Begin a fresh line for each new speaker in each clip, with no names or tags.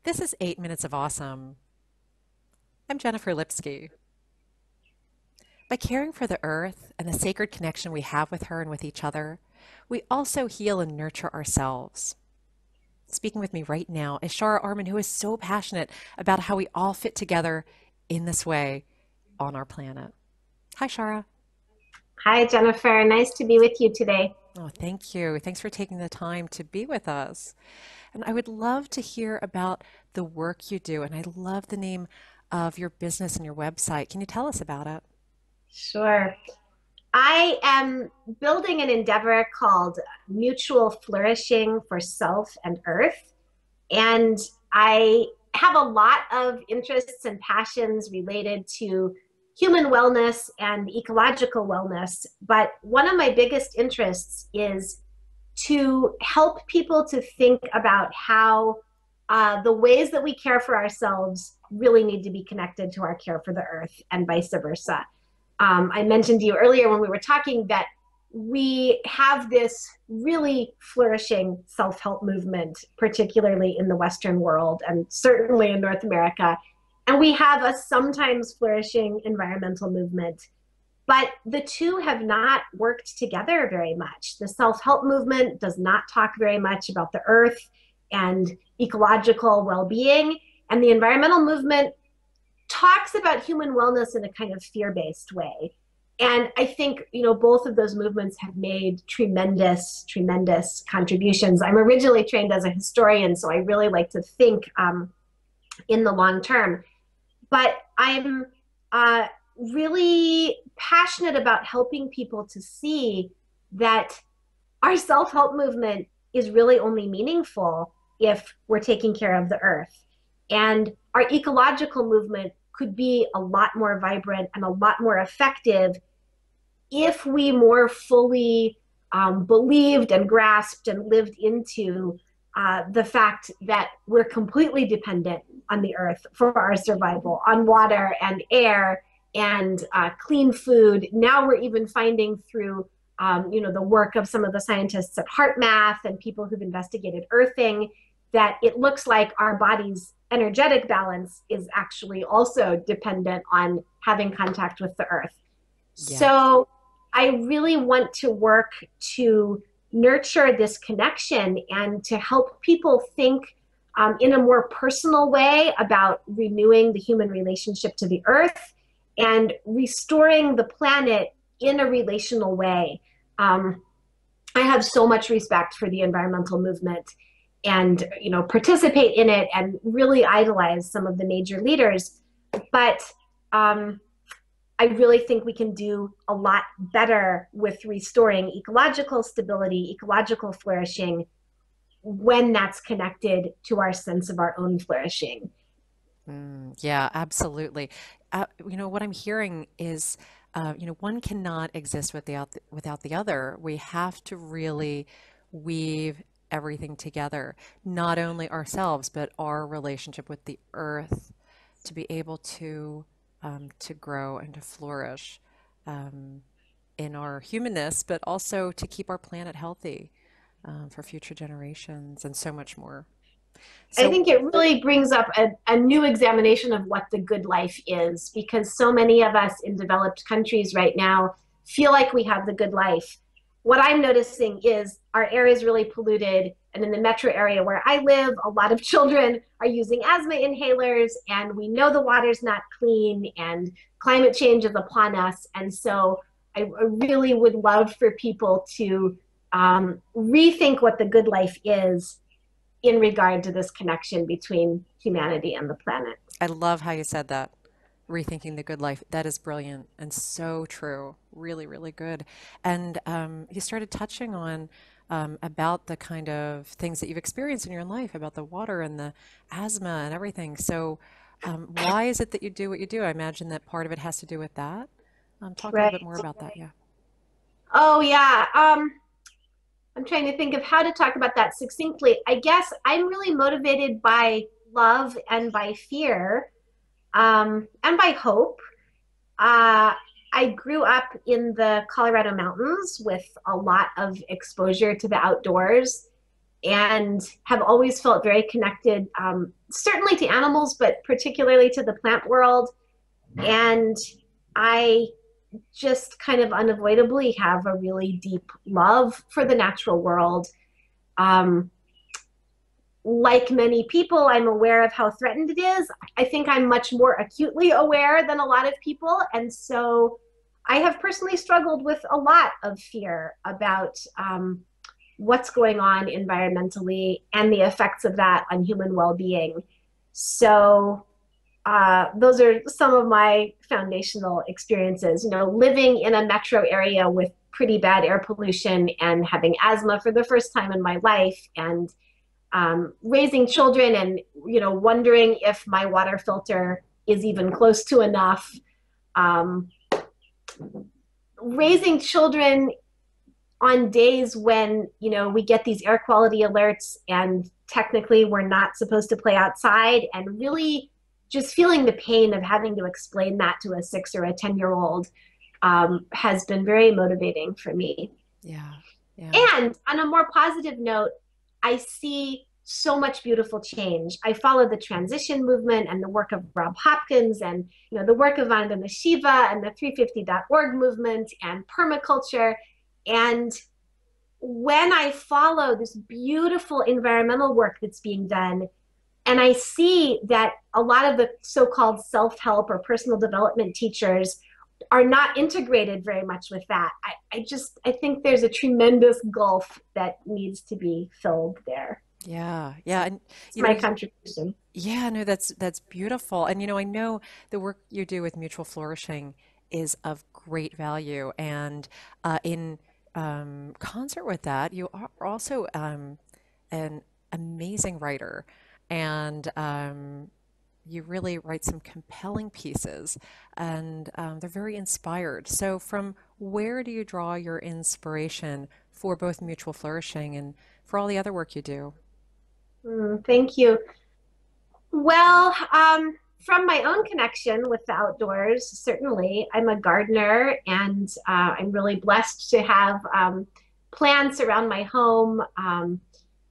This is 8 Minutes of Awesome. I'm Jennifer Lipsky. By caring for the earth and the sacred connection we have with her and with each other, we also heal and nurture ourselves. Speaking with me right now is Chara Armon, who is so passionate about how we all fit together in this way on our planet. Hi, Chara.
Hi, Jennifer. Nice to be with you today.
Oh, thank you. Thanks for taking the time to be with us. And I would love to hear about the work you do. And I love the name of your business and your website. Can you tell us about it?
Sure. I am building an endeavor called Mutual Flourishing for Self and Earth. And I have a lot of interests and passions related to human wellness and ecological wellness. But one of my biggest interests is to help people to think about how the ways that we care for ourselves really need to be connected to our care for the earth and vice versa. I mentioned to you earlier when we were talking that we have this really flourishing self-help movement, particularly in the Western world and certainly in North America. And we have a sometimes flourishing environmental movement. But the two have not worked together very much. The self-help movement does not talk very much about the earth and ecological well-being. And the environmental movement talks about human wellness in a kind of fear-based way. And I think, both of those movements have made tremendous, tremendous contributions. I'm originally trained as a historian, so I really like to think in the long term. But I'm really passionate about helping people to see that our self-help movement is really only meaningful if we're taking care of the earth. And our ecological movement could be a lot more vibrant and a lot more effective if we more fully believed and grasped and lived into the fact that we're completely dependent on the earth for our survival, on water and air and clean food. Now we're even finding through the work of some of the scientists at HeartMath and people who've investigated earthing that it looks like our body's energetic balance is actually also dependent on having contact with the earth.
Yes.
So I really want to work to nurture this connection and to help people think in a more personal way about renewing the human relationship to the earth and restoring the planet in a relational way. I have so much respect for the environmental movement and participate in it and really idolize some of the major leaders. But I really think we can do a lot better with restoring ecological stability, ecological flourishing, when that's connected to our sense of our own flourishing.
Yeah, absolutely. What I'm hearing is, one cannot exist without the other. We have to really weave everything together, not only ourselves, but our relationship with the earth to be able to grow and to flourish um, in our humanness, but also to keep our planet healthy for future generations and so much more.
I
So,
think it really brings up a new examination of what the good life is, because so many of us in developed countries right now feel like we have the good life. What I'm noticing is our air is really polluted. And in the metro area where I live, a lot of children are using asthma inhalers, and we know the water's not clean, and climate change is upon us. And so I really would love for people to rethink what the good life is in regard to this connection between humanity and the planet.
I love how you said that. Rethinking the good life. That is brilliant and so true. Really, really good. And you started touching on about the kind of things that you've experienced in your life, about the water and the asthma and everything. So, why is it that you do what you do? I imagine that part of it has to do with that. Talk a little
Right.
bit more about that. Yeah.
Oh, yeah. I'm trying to think of how to talk about that succinctly. I guess I'm really motivated by love and by fear and by hope. Uh, I grew up in the Colorado mountains with a lot of exposure to the outdoors. and have always felt very connected, certainly to animals, but particularly to the plant world. And I just kind of unavoidably have a really deep love for the natural world. Um, like many people, I'm aware of how threatened it is. I think I'm much more acutely aware than a lot of people. And so I have personally struggled with a lot of fear about what's going on environmentally and the effects of that on human well being. So, those are some of my foundational experiences. You know, living in a metro area with pretty bad air pollution and having asthma for the first time in my life, and raising children, and wondering if my water filter is even close to enough. Um, Raising children on days when we get these air quality alerts and technically we're not supposed to play outside, and really just feeling the pain of having to explain that to a 6 or a 10-year-old has been very motivating for me.
Yeah. Yeah.
And on a more positive note, I see so much beautiful change. I follow the transition movement and the work of Rob Hopkins, and the work of Vandana Shiva and the 350.org movement and permaculture. And when I follow this beautiful environmental work that's being done, and I see that a lot of the so-called self-help or personal development teachers are not integrated very much with that, I think there's a tremendous gulf that needs to be filled there.
Yeah.
So
Yeah. And
it's
you know,
my contribution.
yeah, no, that's beautiful. And I know the work you do with Mutual Flourishing is of great value. And in concert with that, you are also an amazing writer, and you really write some compelling pieces, and they're very inspired. So, from where do you draw your inspiration for both Mutual Flourishing and for all the other work you do?
Thank you. Well, from my own connection with the outdoors, certainly, I'm a gardener, and I'm really blessed to have plants around my home.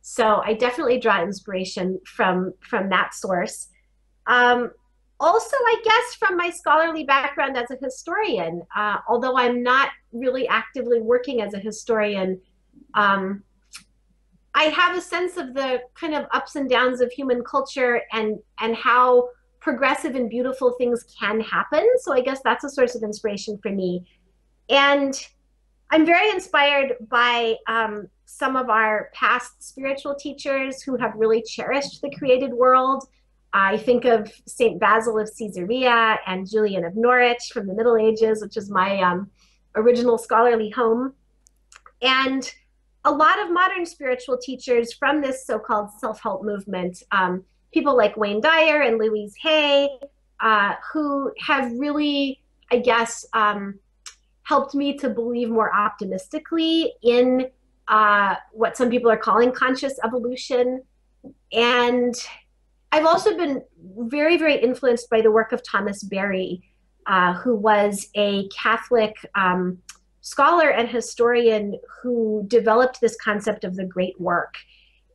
So I definitely draw inspiration from that source. Um, Also, I guess from my scholarly background as a historian, although I'm not really actively working as a historian, um, I have a sense of the kind of ups and downs of human culture, and how progressive and beautiful things can happen. So I guess that's a source of inspiration for me. And I'm very inspired by some of our past spiritual teachers who have really cherished the created world. I think of St. Basil of Caesarea and Julian of Norwich from the Middle Ages, which is my original scholarly home. And a lot of modern spiritual teachers from this so-called self-help movement, people like Wayne Dyer and Louise Hay, who have really, I guess, helped me to believe more optimistically in what some people are calling conscious evolution. And I've also been very, very influenced by the work of Thomas Berry, who was a Catholic scholar and historian who developed this concept of the great work.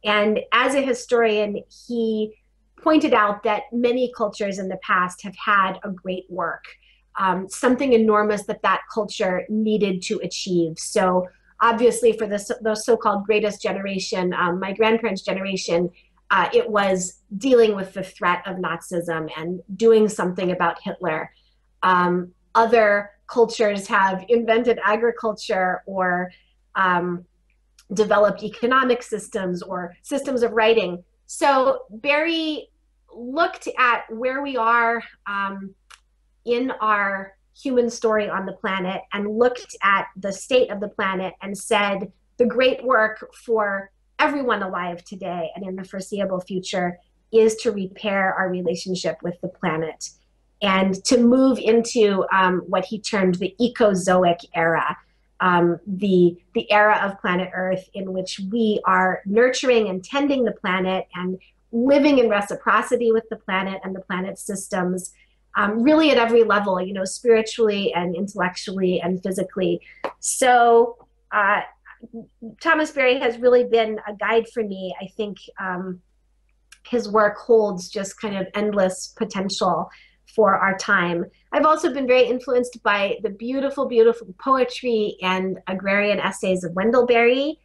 And as a historian, he pointed out that many cultures in the past have had a great work, something enormous that that culture needed to achieve. So obviously for the so-called greatest generation, my grandparents' generation, it was dealing with the threat of Nazism and doing something about Hitler. Other cultures have invented agriculture, or developed economic systems or systems of writing. So Barry looked at where we are in our human story on the planet, and looked at the state of the planet and said the great work for everyone alive today and in the foreseeable future is to repair our relationship with the planet, and to move into what he termed the ecozoic era, the era of planet Earth in which we are nurturing and tending the planet and living in reciprocity with the planet and the planet's systems, really at every level, spiritually and intellectually and physically. So Thomas Berry has really been a guide for me. I think his work holds just kind of endless potential for our time. I've also been very influenced by the beautiful, beautiful poetry and agrarian essays of Wendell Berry,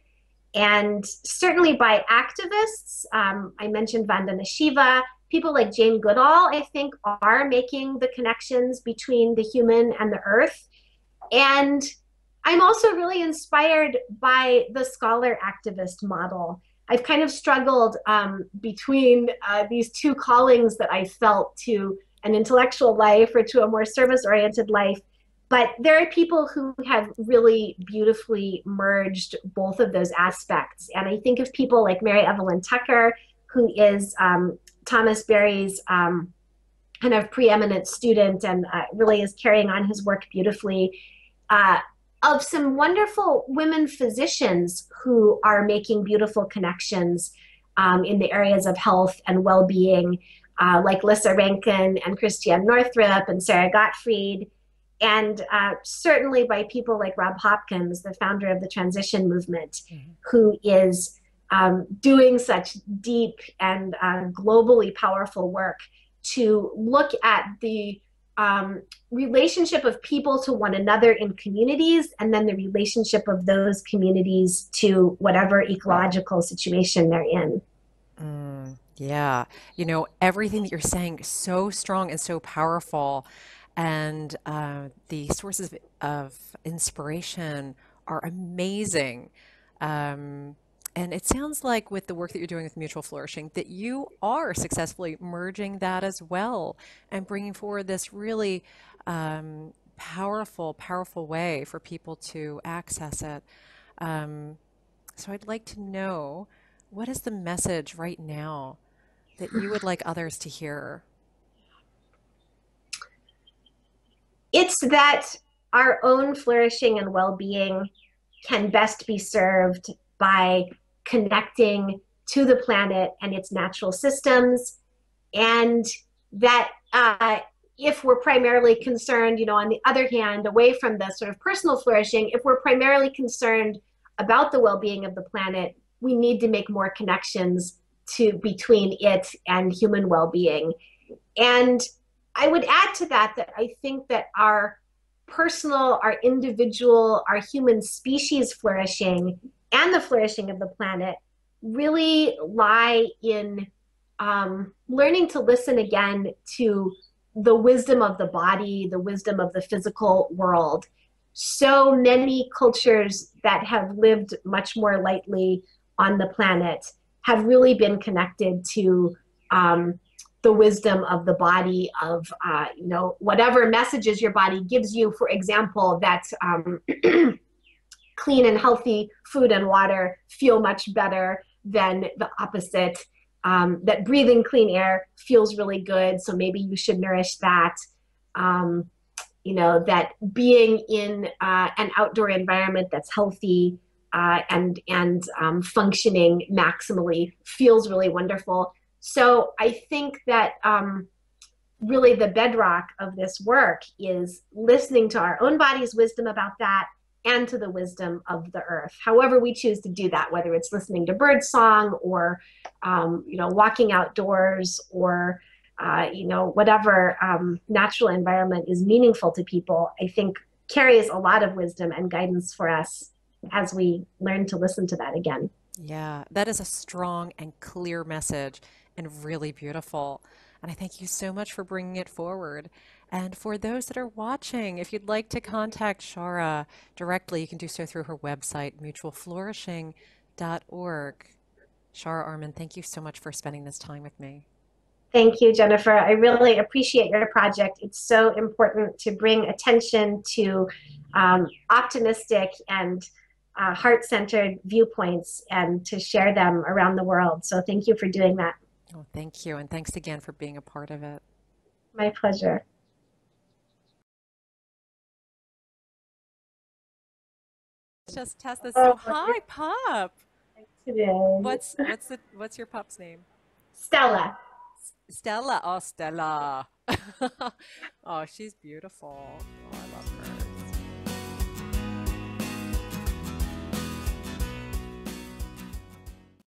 and certainly by activists. I mentioned Vandana Shiva. People like Jane Goodall, I think, are making the connections between the human and the earth. And I'm also really inspired by the scholar activist model. I've kind of struggled between these two callings that I felt to an intellectual life or to a more service oriented life. But there are people who have really beautifully merged both of those aspects. And I think of people like Mary Evelyn Tucker, who is Thomas Berry's kind of preeminent student and really is carrying on his work beautifully. Uh, of some wonderful women physicians who are making beautiful connections in the areas of health and well-being, like Lissa Rankin and Christiane Northrup and Sarah Gottfried, and certainly by people like Rob Hopkins, the founder of the transition movement, who is doing such deep and globally powerful work to look at the relationship of people to one another in communities, and then the relationship of those communities to whatever ecological situation they're in.
Yeah, everything that you're saying is so strong and so powerful, and the sources of inspiration are amazing. Um, and it sounds like with the work that you're doing with Mutual Flourishing, that you are successfully merging that as well and bringing forward this really powerful, powerful way for people to access it. Um, so I'd like to know, what is the message right now that you would like others to hear?
It's that our own flourishing and well being can best be served by connecting to the planet and its natural systems, and that if we're primarily concerned, on the other hand, away from the sort of personal flourishing, if we're primarily concerned about the well-being of the planet, we need to make more connections to between it and human well-being. And I would add to that that I think that our personal, our individual, our human species flourishing and the flourishing of the planet really lie in learning to listen again to the wisdom of the body, the wisdom of the physical world. So many cultures that have lived much more lightly on the planet have really been connected to the wisdom of the body, of whatever messages your body gives you. For example, that clean and healthy food and water feel much better than the opposite. That breathing clean air feels really good, so maybe you should nourish that. That being in an outdoor environment that's healthy and functioning maximally feels really wonderful. So I think that really the bedrock of this work is listening to our own body's wisdom about that and to the wisdom of the earth, however we choose to do that, whether it's listening to bird song or walking outdoors or whatever natural environment is meaningful to people. I think carries a lot of wisdom and guidance for us as we learn to listen to that again.
Yeah, that is a strong and clear message and really beautiful. And I thank you so much for bringing it forward. And for those that are watching, if you'd like to contact Chara directly, you can do so through her website, mutualflourishing.org. Chara Armon, thank you so much for spending this time with me.
Thank you, Jennifer. I really appreciate your project. It's so important to bring attention to optimistic and heart-centered viewpoints and to share them around the world. So thank you for doing that.
Oh, thank you. And thanks again for being a part of it.
My pleasure.
Let's just test this. So,
Oh,
hi, pup.
today.
What's your pup's name?
Stella.
Stella. Oh, Stella. Oh, she's beautiful.